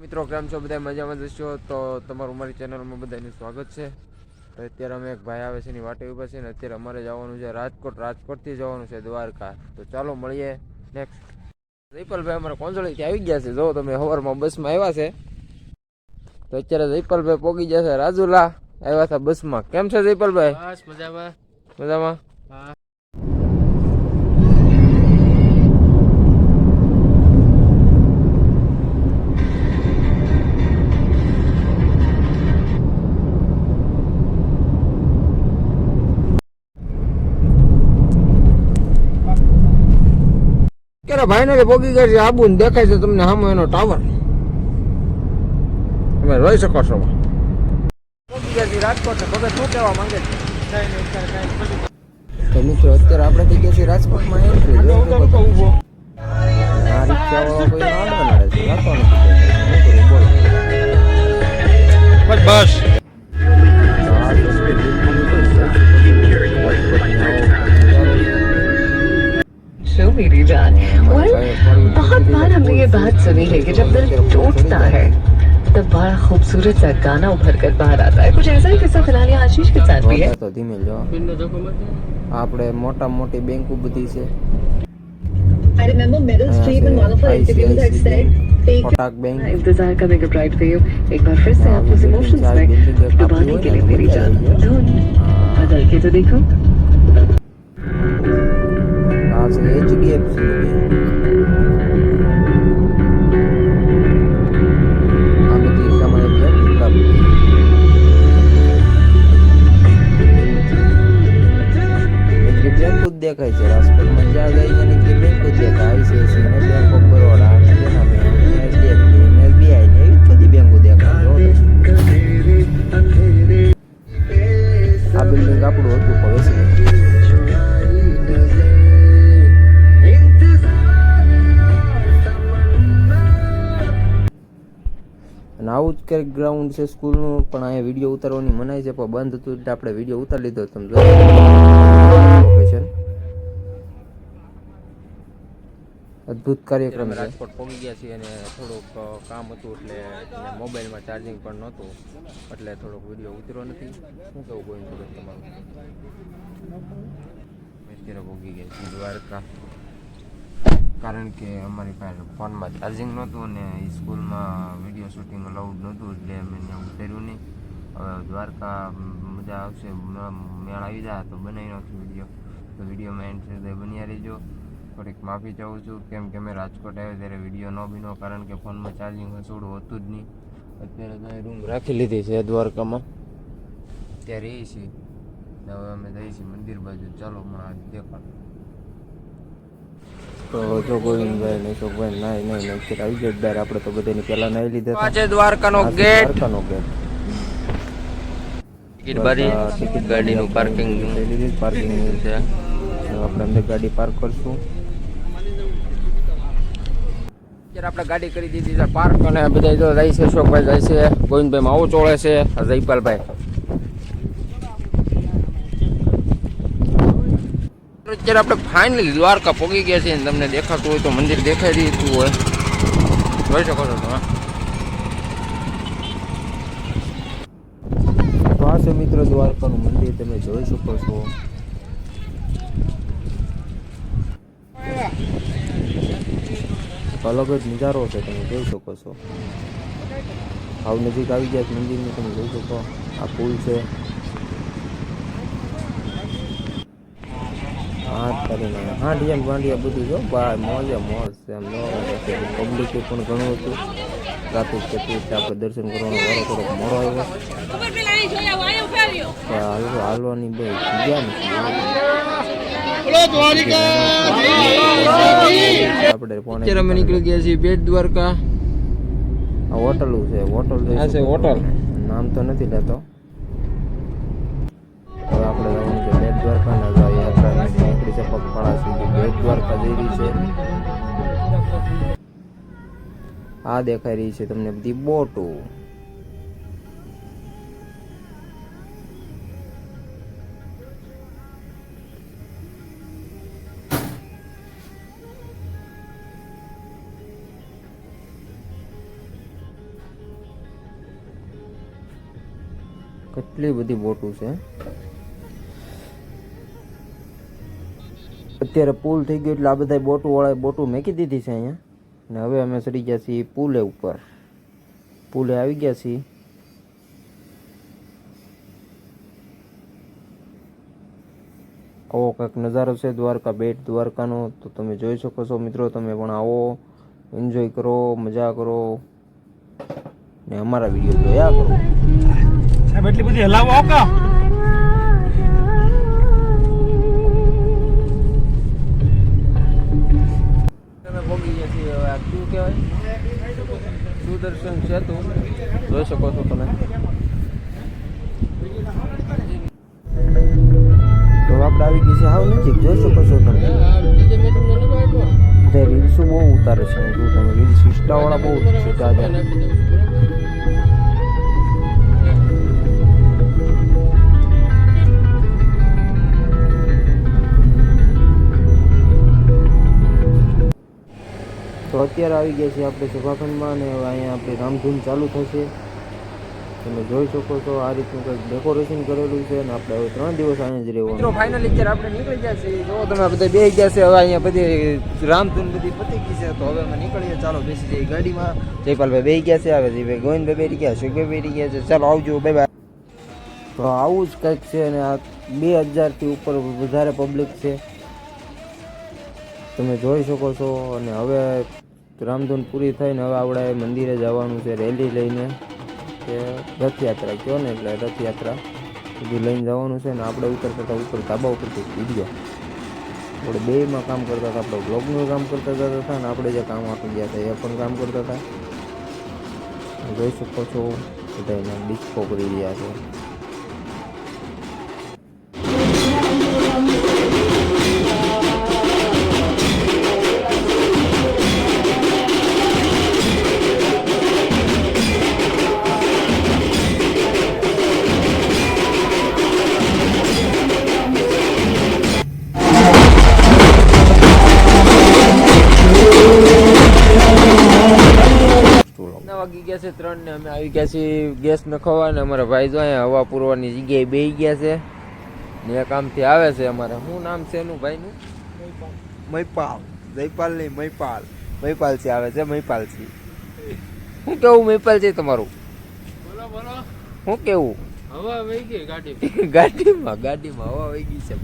મિત્રો કેમ છો બધા મજામાં જશો તો તમારું મારી ચેનલમાં બધાનું સ્વાગત છે. તો અત્યારે અમે એક ભાઈ આવે છે એની વાટે ઊભા છે ને અત્યારે અમારે જવાનું છે રાજકોટથી જવાનું છે દ્વારકા. તો ચાલો મળીએ નેક્સ્ટ. જયપાલભાઈ અમારા કોંજળીથી આવી ગયા છે. જો તમે સવારમાં બસમાં આવ્યા છે તો અત્યારે જયપાલભાઈ પોગી ગયા છે રાજુલા. આવ્યા હતા બસમાં. કેમ છે જયપાલભાઈ? બસ મજામાં. મજામાં? હા. ક્યારે ભાઈ ને પોગી ગયા છે આબુ ને દેખાય છે તમને સામે એનો ટાવર. તમે જોઈ શકો છો. પોગી ગયા છે રાજકોટ. ભગત શું કહેવા માંગે છે? તો મિત્રો અત્યારે આપણે થઈ ગયા છીએ રાજકોટમાં એન્ટ્રી. આ રિક્ષા વાળો કોઈ આડો નડે છે. વાતો નથી બોલો બસ शो मेरी जान और बहुत बार हमने ये बात सुनी है कि जब दिल टूटता है तब बड़ा खूबसूरत सा गाना उभर कर बाहर आता है। कुछ ऐसा ही किस्सा फिलहाल यहाँ आशीष के साथ भी है। તો ધીમે જો આપણે મોટા મોટી બેંક બધી છે. I remember Meryl Streep in one of her interviews had said, Kotak bank इंतजार करेंगे ब्राइट फॉर यू। एक बार फिर से आप उस इमोशंस में डुबाने के लिए मेरी जान धुन बदल के तो देखो। आज HDFC આ બધી એકદમ બેંક જ દેખાય છે રાજકોટમાં. જ્યાં ગઈ એની જે બેંક જ દેખાય. ICICI ને બેંક ઓફ બરોડા ને દેના બેંક HDFC ને SBI ને એવી બધી બેંકો દેખાય. આ બિલ્ડિંગ આપણું હતું પણ અને આવું જ કંઈક ગ્રાઉન્ડ છે સ્કૂલનું. પણ અહીંયા વિડીયો ઉતારવાની મનાઈ છે પણ બંધ હતું એટલે આપણે વિડીયો ઉતારી લીધો. તમે જો લોકેશન અદ્ભુત કાર્યક્રમ. રાજકોટ પહોંચી ગયા છીએ અને થોડુંક કામ હતું એટલે મોબાઈલમાં ચાર્જિંગ પણ નહોતું એટલે થોડોક વિડીયો ઉતર્યો નથી. શું કહું ગોવિંદ ભગત તમારું? અત્યારે પહોંચી ગયા છીએ દ્વારકા. કારણ કે અમારી પાસે ફોનમાં ચાર્જિંગ નહોતું અને સ્કૂલમાં વિડીયો શૂટિંગ અલાઉડ નહોતું એટલે અમે ત્યાં ઉતાર્યું નહીં. હવે દ્વારકા મજા આવશે, મેળ આવી જાય તો બનાવી નાખશું વિડીયો. તો વિડીયોમાં એન્ડ સુધી બન્યા રહીજો. થોડીક માફી ચાહું છું કેમ કે અમે રાજકોટ આવ્યો ત્યારે વિડીયો ન બન્યો કારણ કે ફોનમાં ચાર્જિંગ હસોડું હતું જ નહીં. અત્યારે તો રૂમ રાખી લીધી છે દ્વારકામાં. ત્યારે એ છીએ હવે અમે જઈએ છીએ મંદિર બાજુ. ચાલો હમણાં દેખાડો. તો જો ગોવિંદભાઈ ને અશોકભાઈ નહીં આવી જાય બહાર. આપણે તો બધાની પહેલા નાઈ લીધા. આજે દ્વારકાનો ગેટ. દ્વારકાનો ગેટ. ટિકિટ ગાડીનું પાર્કિંગ છે. આપણે અંદર ગાડી પાર્ક કરશું. અત્યારે આપણે ગાડી કરી દીધી છે પાર્ક અને બધા જો જાય છે. અશોકભાઈ જાય છે, ગોવિંદભાઈ માવો ચોળે છે, જયપાલભાઈ. અત્યારે આપણે ફાઇનલી દ્વારકા પહોંચી ગયા છીએ. તમને દેખાતું હોય તો મંદિર દેખાઈ દીધું હોય જોઈ શકો છો તમે. તો આ છે મિત્રો દ્વારકાનું મંદિર, તમે જોઈ શકો છો. અલગ જ નજારો છે, તમે જોઈ શકો છો. આવ નજીક આવી ગયા મંદિરની તમે જોઈ શકો. આ પુલ છે. હાંડિયા બાંડિયા બધું જો ભાઈ મોજે મોજ છે. એમ પબ્લિક પણ ઘણું હતું. ટ્રાફિક થતું એટલે આપણે દર્શન કરવાનો વારો થોડોક મોડો આવ્યો. હાલવાની બે જગ્યા નથી. આપણે અમે નીકળી ગયા છીએ બેટ દ્વારકા. આ હોટલ છે. હોટલ નામ તો નથી લેતો. હવે આપણે જવાનું છે બેટ દ્વારકા ના યાત્રા નીકળી છે પગપાળા સુધી. બેટ દ્વારકા જઈ રહી છે. આ દેખાઈ રહી છે તમને બધી બોટો. કેટલી બધી બોટું છે. અત્યારે પુલ થઈ ગયો એટલે આ બધા બોટુવાળાએ બોટું મેકી દીધી છે અહીંયા. ને હવે અમે ચડી ગયા છીએ પુલે ઉપર. પુલે આવી ગયા છીએ. આવો કંઈક નજારો છે દ્વારકા, બેટ દ્વારકાનો. તો તમે જોઈ શકો છો મિત્રો, તમે પણ આવો, એન્જોય કરો, મજા કરો ને અમારા વિડીયો જોયા કરો. સાહેબ એટલી બધી હલાવો આવકા. તમે પહોંચી ગયા છીએ હવે. આ શું કહેવાય? સુદર્શન સેતુ જોઈ શકો છો તમે. તો આપણે આવી ગઈ છે હાવ નજીક, જોઈ શકો છો તમે. રીલ્સ બહુ ઉતારે છે, જો તમે રીલ્સ ઇન્સ્ટાવાળા બહુ જાજા. તો અત્યારે આવી ગયા છીએ આપણે સભાખંડમાં અને હવે અહીંયા આપણી રામધૂન ચાલુ થશે. તમે જોઈ શકો છો આ રીતનું કંઈક ડેકોરેશન કરેલું છે અને આપણે હવે 3 દિવસ અહીંયા જ રહેવાનું. મિત્રો ફાઇનલી અત્યારે આપણે નીકળી ગયા છીએ. જો તમે બધા બેસી ગયા છે હવે અહીંયા બધી રામધૂન બધી પતી ગઈ છે. તો હવે અમે નીકળીએ, ચાલો બેસી જઈએ ગાડીમાં. જયપાલભાઈ બેસી ગયા છે, હવે જયભાઈ ગોવિંદભાઈ બેસી ગયા, સુખભાઈ બેસી ગયા છે. ચાલો આવજો, બાય બાય. તો આવું જ કંઈક છે અને આ 2000થી ઉપર વધારે પબ્લિક છે, તમે જોઈ શકો છો. અને હવે રામધૂન પૂરી થઈને હવે આપણે મંદિરે જવાનું છે રેલી લઈને, કે રથયાત્રા કહો ને, એટલે રથયાત્રા બધું લઈને જવાનું છે. ને આપણે ઉતરતા હતા ઉપર ધાબા ઉપરથી વિડીયો, આપણે બેમાં કામ કરતા હતા. આપણે બ્લોગનું કામ કરતા હતા ને આપણે જે કામ આપી ગયા હતા એ પણ કામ કરતા હતા. જોઈ શકો છો બધા એના ડિસ્કો કરી રહ્યા છે. વાગી ગયા છે 3 ને અમે આવી ગયા છીએ ગેસ નખાવવા. ને અમારા ભાઈ જો અહીંયા હવા પૂરવાની જગ્યાએ બેસી ગયા છે ને એ કામથી આવે છે. અમારે શું નામ છે એનું ભાઈનું? મહિપાલ. જયપાલ નહીં, મહિપાલ. મહિપાલસિંહ આવે છે, મહિપાલસિંહ. શું કેવું મહિપાલસિંહ તમારું? શું કેવું? હવા વહી ગઈ ગાડીમાં. ગાડીમાં હવા વહી ગઈ છે.